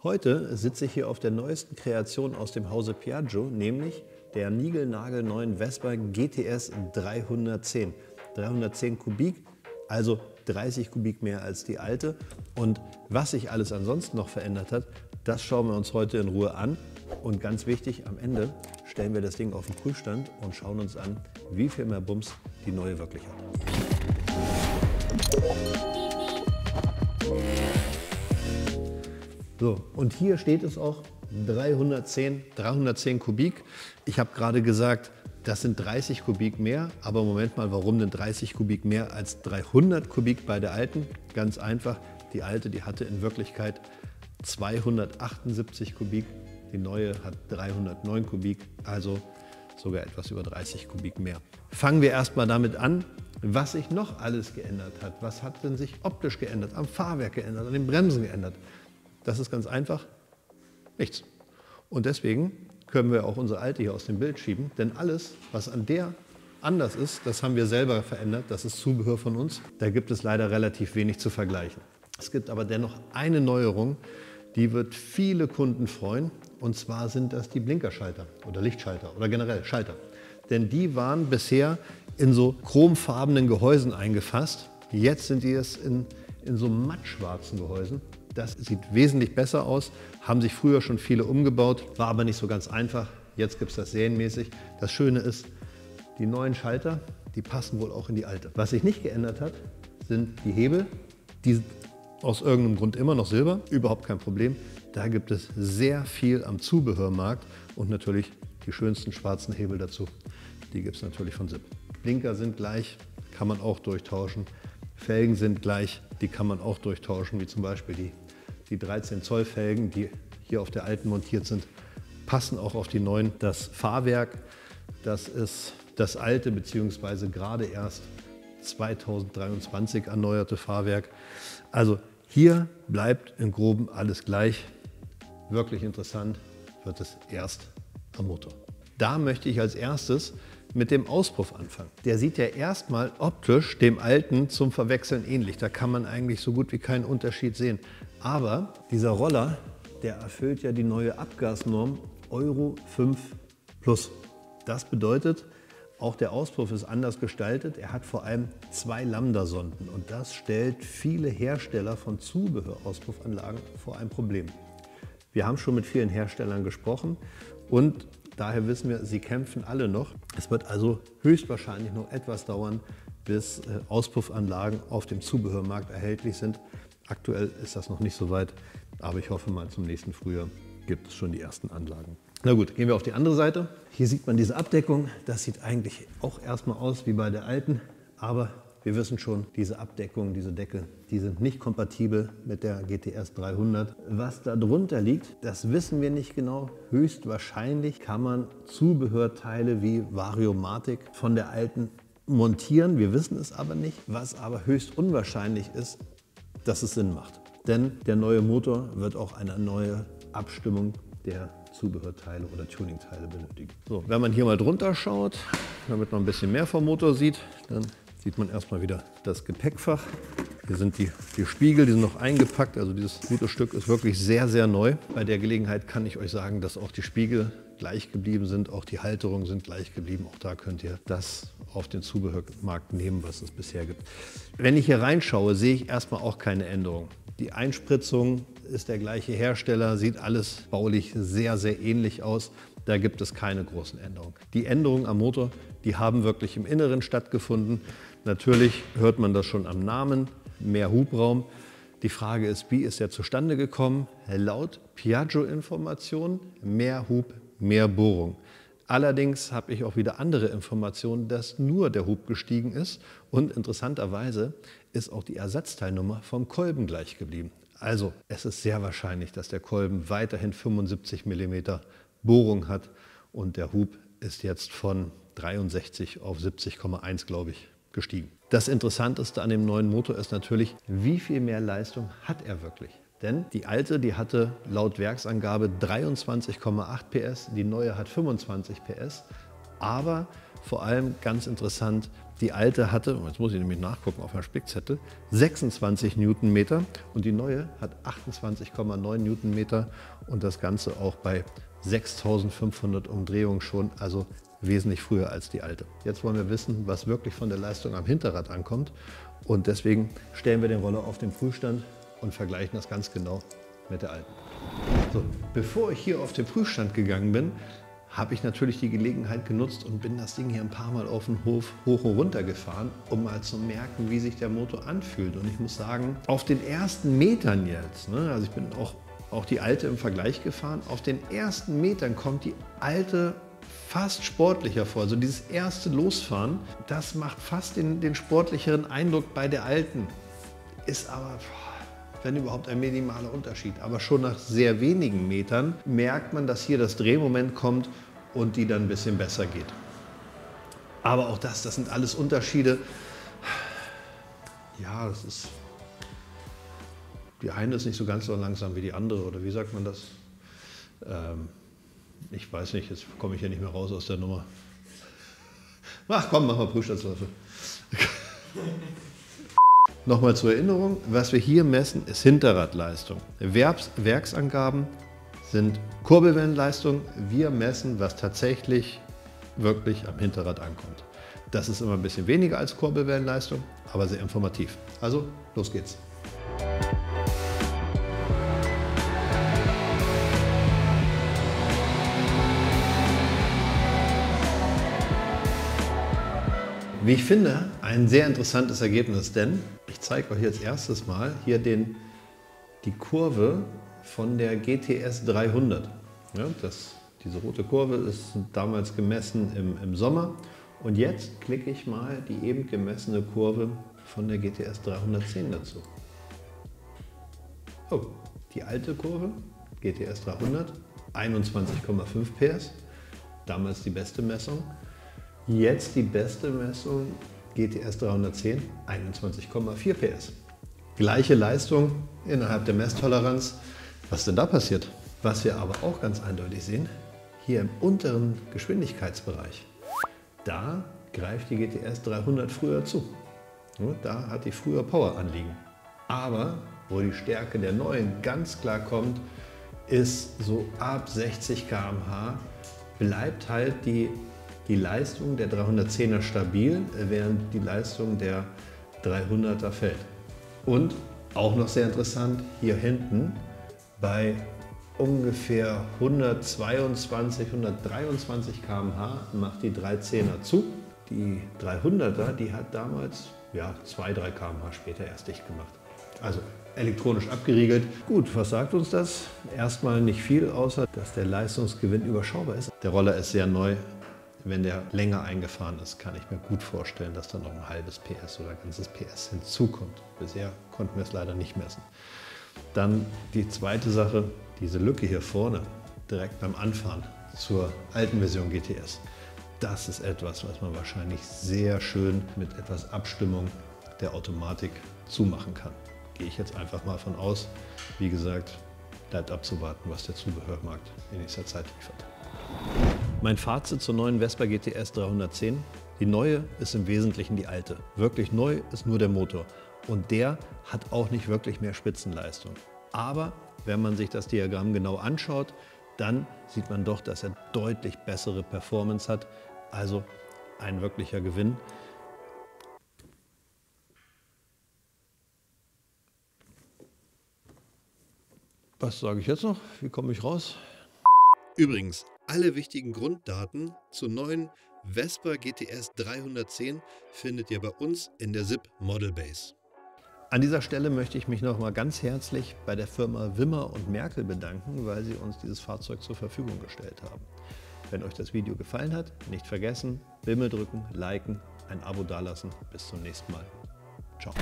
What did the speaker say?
Heute sitze ich hier auf der neuesten Kreation aus dem Hause Piaggio, nämlich der niegelnagelneuen Vespa GTS 310. 310 Kubik, also 30 Kubik mehr als die alte. Und was sich alles ansonsten noch verändert hat, das schauen wir uns heute in Ruhe an. Und ganz wichtig, am Ende stellen wir das Ding auf den Prüfstand und schauen uns an, wie viel mehr Bums die neue wirklich hat. So, und hier steht es auch, 310 Kubik. Ich habe gerade gesagt, das sind 30 Kubik mehr, aber Moment mal, warum denn 30 Kubik mehr als 300 Kubik bei der alten? Ganz einfach, die alte, die hatte in Wirklichkeit 278 Kubik, die neue hat 309 Kubik, also sogar etwas über 30 Kubik mehr. Fangen wir erstmal damit an, was sich noch alles geändert hat. Was hat denn sich optisch geändert, am Fahrwerk geändert, an den Bremsen geändert? Das ist ganz einfach, nichts. Und deswegen können wir auch unsere alte hier aus dem Bild schieben, denn alles, was an der anders ist, das haben wir selber verändert, das ist Zubehör von uns. Da gibt es leider relativ wenig zu vergleichen. Es gibt aber dennoch eine Neuerung, die wird viele Kunden freuen, und zwar sind das die Blinkerschalter oder Lichtschalter oder generell Schalter. Denn die waren bisher in so chromfarbenen Gehäusen eingefasst. Jetzt sind die es in so mattschwarzen Gehäusen. Das sieht wesentlich besser aus, haben sich früher schon viele umgebaut, war aber nicht so ganz einfach. Jetzt gibt es das serienmäßig. Das Schöne ist, die neuen Schalter, die passen wohl auch in die alte. Was sich nicht geändert hat, sind die Hebel. Die sind aus irgendeinem Grund immer noch Silber, überhaupt kein Problem. Da gibt es sehr viel am Zubehörmarkt und natürlich die schönsten schwarzen Hebel dazu. Die gibt es natürlich von Sipp. Blinker sind gleich, kann man auch durchtauschen. Felgen sind gleich, die kann man auch durchtauschen, wie zum Beispiel die 13 Zoll Felgen, die hier auf der alten montiert sind, passen auch auf die neuen. Das Fahrwerk, das ist das alte bzw. gerade erst 2023 erneuerte Fahrwerk. Also hier bleibt im Groben alles gleich. Wirklich interessant wird es erst am Motor. Da möchte ich als erstes mit dem Auspuff anfangen. Der sieht ja erstmal optisch dem alten zum Verwechseln ähnlich. Da kann man eigentlich so gut wie keinen Unterschied sehen. Aber dieser Roller, der erfüllt ja die neue Abgasnorm Euro 5 Plus. Das bedeutet, auch der Auspuff ist anders gestaltet. Er hat vor allem 2 Lambda-Sonden und das stellt viele Hersteller von Zubehörausspuffanlagen vor ein Problem. Wir haben schon mit vielen Herstellern gesprochen und daher wissen wir, sie kämpfen alle noch. Es wird also höchstwahrscheinlich noch etwas dauern, bis Auspuffanlagen auf dem Zubehörmarkt erhältlich sind. Aktuell ist das noch nicht so weit, aber ich hoffe mal, zum nächsten Frühjahr gibt es schon die ersten Anlagen. Na gut, gehen wir auf die andere Seite. Hier sieht man diese Abdeckung. Das sieht eigentlich auch erstmal aus wie bei der alten, aber wir wissen schon, diese Abdeckung, diese Deckel, die sind nicht kompatibel mit der GTS 300. Was da drunter liegt, das wissen wir nicht genau. Höchstwahrscheinlich kann man Zubehörteile wie Variomatic von der alten montieren. Wir wissen es aber nicht. Was aber höchst unwahrscheinlich ist, dass es Sinn macht. Denn der neue Motor wird auch eine neue Abstimmung der Zubehörteile oder Tuningteile benötigen. So, wenn man hier mal drunter schaut, damit man ein bisschen mehr vom Motor sieht, dann sieht man erstmal wieder das Gepäckfach. Hier sind die Spiegel, die sind noch eingepackt. Also dieses gute Stück ist wirklich sehr, sehr neu. Bei der Gelegenheit kann ich euch sagen, dass auch die Spiegel gleich geblieben sind. Auch die Halterungen sind gleich geblieben. Auch da könnt ihr das auf den Zubehörmarkt nehmen, was es bisher gibt. Wenn ich hier reinschaue, sehe ich erstmal auch keine Änderung. Die Einspritzung ist der gleiche Hersteller, sieht alles baulich sehr, sehr ähnlich aus. Da gibt es keine großen Änderungen. Die Änderungen am Motor, die haben wirklich im Inneren stattgefunden. Natürlich hört man das schon am Namen, mehr Hubraum. Die Frage ist, wie ist der zustande gekommen? Laut Piaggio-Informationen mehr Hub, mehr Bohrung. Allerdings habe ich auch wieder andere Informationen, dass nur der Hub gestiegen ist. Und interessanterweise ist auch die Ersatzteilnummer vom Kolben gleich geblieben. Also es ist sehr wahrscheinlich, dass der Kolben weiterhin 75 mm Bohrung hat und der Hub ist jetzt von 63 auf 70,1, glaube ich, gestiegen. Das Interessanteste an dem neuen Motor ist natürlich, wie viel mehr Leistung hat er wirklich? Denn die alte, die hatte laut Werksangabe 23,8 PS, die neue hat 25 PS. Aber vor allem ganz interessant, Die alte hatte, jetzt muss ich nämlich nachgucken auf meinem Spickzettel, 26 Newtonmeter und die neue hat 28,9 Newtonmeter und das Ganze auch bei 6500 Umdrehungen schon, also wesentlich früher als die alte. Jetzt wollen wir wissen, was wirklich von der Leistung am Hinterrad ankommt und deswegen stellen wir den Roller auf den Prüfstand und vergleichen das ganz genau mit der alten. So, bevor ich hier auf den Prüfstand gegangen bin, habe ich natürlich die Gelegenheit genutzt und bin das Ding hier ein paar Mal auf dem Hof hoch und runter gefahren, um mal zu merken, wie sich der Motor anfühlt. Und ich muss sagen, auf den ersten Metern jetzt, ne, also ich bin auch die alte im Vergleich gefahren, auf den ersten Metern kommt die alte fast sportlicher vor. Also dieses erste Losfahren, das macht fast den sportlicheren Eindruck bei der alten. Ist aber, wenn überhaupt, ein minimaler Unterschied. Aber schon nach sehr wenigen Metern merkt man, dass hier das Drehmoment kommt und die dann ein bisschen besser geht. Aber auch das sind alles Unterschiede. Ja, das ist, die eine ist nicht so ganz so langsam wie die andere, oder wie sagt man das? Ich weiß nicht, jetzt komme ich ja nicht mehr raus aus der Nummer. Ach komm, mach mal Prüfstandsläufe. Nochmal zur Erinnerung, was wir hier messen, ist Hinterradleistung. Werksangaben sind Kurbelwellenleistung. Wir messen, was tatsächlich wirklich am Hinterrad ankommt. Das ist immer ein bisschen weniger als Kurbelwellenleistung, aber sehr informativ. Also, los geht's. Wie ich finde, ein sehr interessantes Ergebnis, denn ich zeige euch jetzt erstes Mal hier die Kurve von der GTS 300. Ja, diese rote Kurve ist damals gemessen im Sommer und jetzt klicke ich mal die eben gemessene Kurve von der GTS 310 dazu. Oh, die alte Kurve, GTS 300, 21,5 PS, damals die beste Messung. Jetzt die beste Messung, GTS 310, 21,4 PS. Gleiche Leistung innerhalb der Messtoleranz. Was denn da passiert? Was wir aber auch ganz eindeutig sehen, hier im unteren Geschwindigkeitsbereich, da greift die GTS 300 früher zu. Da hat die früher Power anliegen. Aber wo die Stärke der neuen ganz klar kommt, ist so ab 60 km/h bleibt halt die Leistung der 310er stabil, während die Leistung der 300er fällt. Und auch noch sehr interessant, hier hinten bei ungefähr 122, 123 km/h macht die 310er zu. Die 300er, die hat damals 2-3 km/h später erst dicht gemacht. Also elektronisch abgeriegelt. Gut, was sagt uns das? Erstmal nicht viel, außer dass der Leistungsgewinn überschaubar ist. Der Roller ist sehr neu. Wenn der länger eingefahren ist, kann ich mir gut vorstellen, dass da noch ein halbes PS oder ein ganzes PS hinzukommt. Bisher konnten wir es leider nicht messen. Dann die zweite Sache, diese Lücke hier vorne, direkt beim Anfahren zur alten Version GTS. Das ist etwas, was man wahrscheinlich sehr schön mit etwas Abstimmung der Automatik zumachen kann. Gehe ich jetzt einfach mal von aus. Wie gesagt, bleibt abzuwarten, was der Zubehörmarkt in nächster Zeit liefert. Mein Fazit zur neuen Vespa GTS 310. Die neue ist im Wesentlichen die alte. Wirklich neu ist nur der Motor. Und der hat auch nicht wirklich mehr Spitzenleistung. Aber wenn man sich das Diagramm genau anschaut, dann sieht man doch, dass er deutlich bessere Performance hat. Also ein wirklicher Gewinn. Was sage ich jetzt noch? Wie komme ich raus? Übrigens, alle wichtigen Grunddaten zur neuen Vespa GTS 310 findet ihr bei uns in der SIP Model Base. An dieser Stelle möchte ich mich nochmal ganz herzlich bei der Firma Wimmer und Merkel bedanken, weil sie uns dieses Fahrzeug zur Verfügung gestellt haben. Wenn euch das Video gefallen hat, nicht vergessen, Bimmel drücken, liken, ein Abo dalassen. Bis zum nächsten Mal. Ciao.